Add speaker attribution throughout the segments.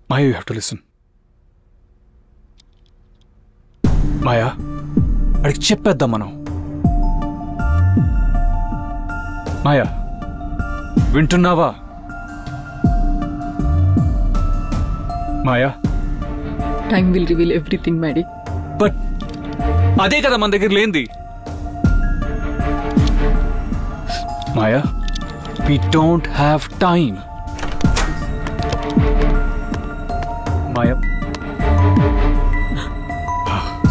Speaker 1: Maya, you have to listen. Maya, అడిగి చెప్పేద్దాం మనం. మాయా, వింటున్నావా? Maya,
Speaker 2: time will reveal everything Maddy.
Speaker 1: But అదే కదా మన దగ్గర లేంది. Maya, we don't have time. Maya,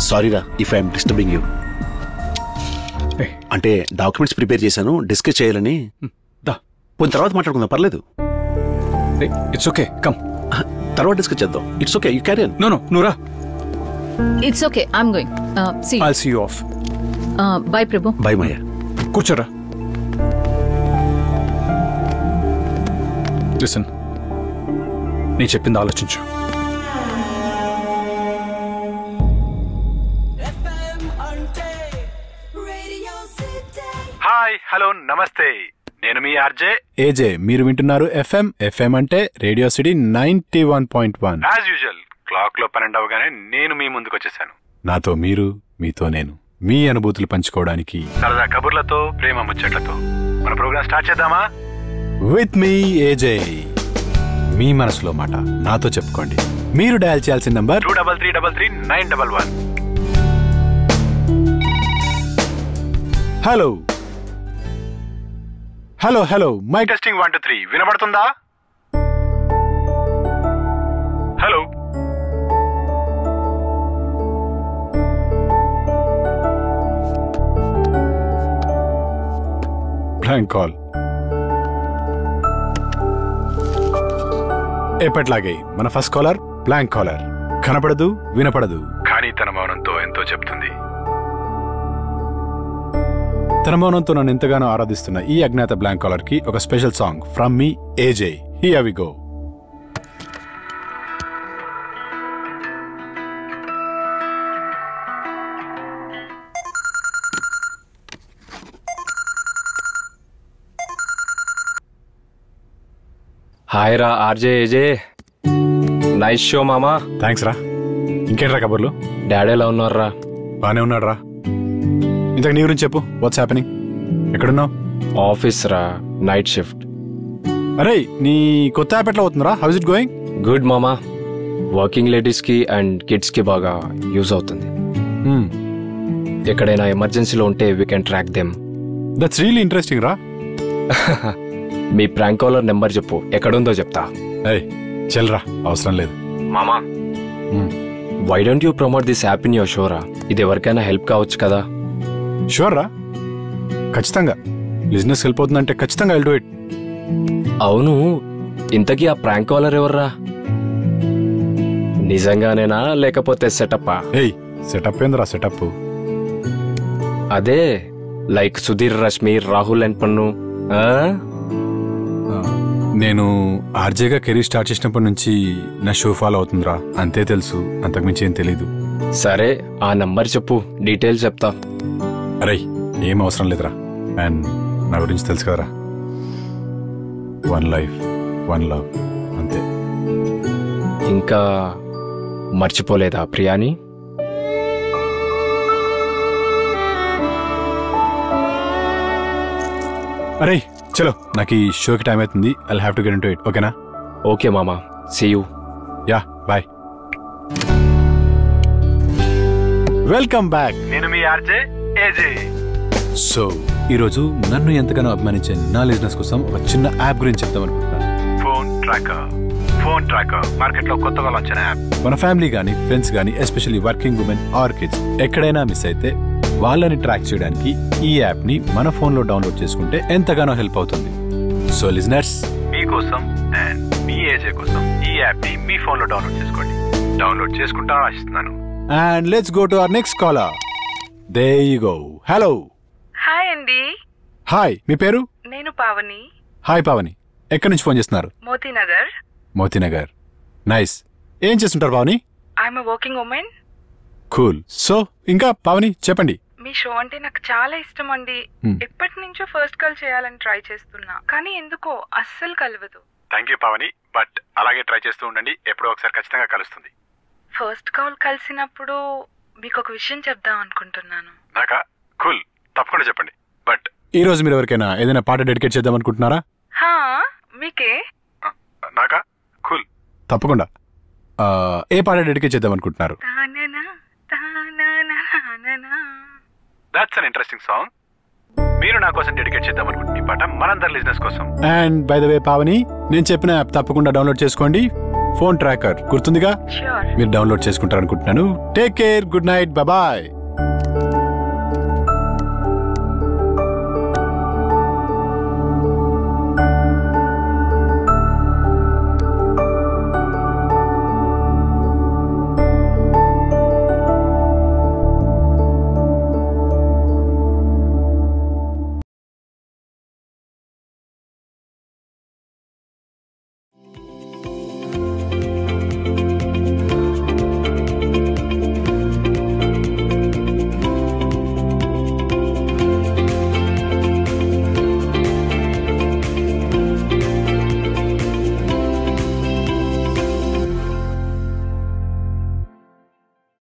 Speaker 3: sorry రా ఇఫ్ ఐఎమ్ డిస్టర్బింగ్ యూ. అంటే డాక్యుమెంట్స్ ప్రిపేర్ చేశాను, డిస్కస్ చేయాలని. పోయిన తర్వాత మాట్లాడుకుందాం, పర్లేదు.
Speaker 1: It's okay, come.
Speaker 3: తర్వాత డిస్కస్ చేద్దాం. It's okay, you carry on.
Speaker 1: No నువ్వు రా.
Speaker 2: It's okay, I'm going. See
Speaker 1: I'll see you off.
Speaker 2: Bye Prabhu.
Speaker 3: Bye Maya.
Speaker 1: కూర్చోరా. లిసన్, నీ చెప్పింది ఆలోచించు.
Speaker 4: హాయ్, హలో, నమస్తే. నేను మీ ఆర్జే
Speaker 5: ఏజే. మీరు వింటున్నారు ఎఫ్ఎం. ఎఫ్ఎం అంటే radio city 91.1.
Speaker 4: As usual clock లో 12 అవగానే నేను మీ ముందుకు వచ్చేసాను.
Speaker 5: నాతో మీరు, మీతో నేను, మీ అనుభూతులు పంచుకోవడానికి,
Speaker 4: సరదా కబుర్లతో, ప్రేమ ముచ్చట్లతో మన ప్రోగ్రామ్ స్టార్ట్ చేద్దామా?
Speaker 5: విత్ మీ ఏజే. మీ మనసులో మాట నాతో చెప్పుకోండి. మీరు డయల్ చేయాల్సిన number
Speaker 4: 23333911.
Speaker 5: Hello hello hello, mic
Speaker 4: testing 1 2 3. వినబడుతుందా? Hello,
Speaker 5: blank call. ఎప్పట్లాగే మన ఫస్ట్ కాలర్ బ్లాంక్ కాలర్. కనపడదు, వినపడదు,
Speaker 4: కానీ తన మౌనంతో ఎంతో చెప్తుంది.
Speaker 5: తన మౌనంతో నన్ను ఎంతగానో ఆరాధిస్తున్న ఈ అజ్ఞాత బ్లాంక్ కాలర్ కి ఒక special song from me AJ. Here we go.
Speaker 6: Hi రా ఆర్జే ఏజే. నైస్ షో మామా.
Speaker 5: థ్యాంక్స్ రా. ఇంకేంట్రా కబుర్లు?
Speaker 6: డాడీ ఎలా ఉన్నారా?
Speaker 5: బానే ఉన్నాడు రా. ఇంతకు నీ గురించి చెప్పు. What's happening? ఎక్కడున్నావు?
Speaker 6: ఆఫీస్ రా, నైట్ షిఫ్ట్.
Speaker 5: అరే, నీ కొత్త యాప్ ఎట్లా అవుతుందిరా? How is it going?
Speaker 6: Good మామా. వర్కింగ్ లేడీస్ కి అండ్ కిడ్స్ కి బాగా యూజ్ అవుతుంది. ఎక్కడైనా ఎమర్జెన్సీలో ఉంటే we can track them.
Speaker 5: That's really interesting రా.
Speaker 6: మీ ప్రాంక్ కాలర్ నెంబర్ చెప్పు, ఎక్కడుందో చెప్తా.
Speaker 5: చెల్రా, అవసరం లేదు
Speaker 6: మామా. Why don't you promote this app in your show రా? ఇది ఎవరికైనా హెల్ప్ కావచ్చు కదా.
Speaker 5: షూర్ రా, ఖచ్చితంగా. బిజినెస్ హెల్ప్ అవుతుందంటే ఖచ్చితంగా ఐల్ డూ ఇట్.
Speaker 6: అవును, ఇంతకీ ఆ ప్రాంక్ కాలర్ ఎవర్రా? నిజంగానేనా లేకపోతే సెటప్పా?
Speaker 5: సెటప్ ఏందిరా సెటప్?
Speaker 6: అదే లైక్ సుధీర్, రష్మి, రాహుల్ అండ్ పన్ను.
Speaker 5: నేను ఆర్జేగా కెరీర్ స్టార్ట్ చేసినప్పటి నుంచి నా షో ఫాలో అవుతుందిరా, అంతే తెలుసు. అంతకుమించి ఏం తెలీదు.
Speaker 6: సరే, ఆ నంబర్ చెప్పు, డీటెయిల్స్ చెప్తా.
Speaker 5: అరే, ఏం అవసరం లేదురా. అండ్ నా గురించి తెలుసు కదరా, 1 లైఫ్ 1 లవ్, అంతే.
Speaker 6: ఇంకా మర్చిపోలేదా ప్రియాని?
Speaker 5: అరే చలో, నాకు ఈ షోకి టైం అవుతుంది. I'll have to get into it. ఓకేనా?
Speaker 6: ఓకే మామా, see you.
Speaker 5: Yeah, bye. Welcome back.
Speaker 4: నేను మీ ఆర్జే ఏజే.
Speaker 5: సో ఈరోజు నన్ను ఎంతగానో అభిమానించే నా లిజనర్స్ కోసం ఒక చిన్న యాప్ గురించి చెప్తామనుకుంటున్నాను.
Speaker 4: Phone tracker. Phone tracker market లో కొత్తగా లాంచ్ అయిన యాప్.
Speaker 5: మన ఫ్యామిలీ గానీ, ఫ్రెండ్స్ గానీ, especially working women or kids ఎక్కడైనా మిస్ అయితే వాళ్ళని ట్రాక్ చేయడానికి ఈ యాప్ ని మన ఫోన్ లో డౌన్లోడ్ చేసుకుంటే ఎంతగానో హెల్ప్ అవుతుంది. సో లిజనర్స్,
Speaker 4: మీకోసం అండ్ మీ ఏజే కోసం ఈ యాప్ ని మీ ఫోన్ లో డౌన్లోడ్ చేసుకోండి. డౌన్లోడ్ చేసుకుంటారని ఆశిస్తున్నాను.
Speaker 5: And let's go to our next caller. There you go. Hello.
Speaker 7: Hi అండి.
Speaker 5: హాయ్, మీ పేరు?
Speaker 7: నేను పావని.
Speaker 5: హాయ్ పావని, ఎక్కడి నుంచి ఫోన్ చేస్తున్నారు?
Speaker 7: మోతీనగర్.
Speaker 5: మోతీనగర్, నైస్. ఏం చేస్తుంటారు Pavani?
Speaker 7: I'm a working women.
Speaker 5: Cool. So ఇంకా పావని చెప్పండి.
Speaker 7: మీ షో అంటే నాకు చాలా ఇష్టం అండి. ఎప్పటి నుంచో ఫస్ట్ కాల్ చేయాలని ట్రై చేస్తున్నా, కానీ ఎందుకో అస్సలు కలవదు.
Speaker 4: Thank you Pavani.
Speaker 5: బట్ అలాగే ట్రై చేస్తూ ఉండండి, ఎప్పుడో ఒకసారి ఖచ్చితంగా కలుస్తుంది.
Speaker 7: ఫస్ట్ కాల్ కలిసినప్పుడు మీకు ఒక విషయం చెప్దాం అనుకుంటున్నాను.
Speaker 5: నాకా? కూల్, తప్పకుండా చెప్పండి. బట్ ఈ రోజు మీరు ఎవరికైనా ఏదైనా పాట డెడికేట్ చేద్దాం అనుకుంటున్నారా?
Speaker 7: హా, మీకే?
Speaker 5: నాకా? కూల్, తప్పకుండా. ఏ పాట డెడికేట్ చేద్దాం అనుకుంటున్నారు? That's an interesting song. మీరు నా కోసం డెడికేట్ చేద్దాం అనుకుంటున్న ఈ పాట మనందరి లిజినెస్ కోసం. And by the way Pavani, నేను చెప్పిన యాప్ తప్పకుండా డౌన్లోడ్ చేసుకోండి. ఫోన్ ట్రాకర్ గుర్తుందిగా?
Speaker 7: ష్యూర్.
Speaker 5: మీరు డౌన్లోడ్ చేసుకుంటారు అనుకుంటున్నాను. Take care, good night, bye.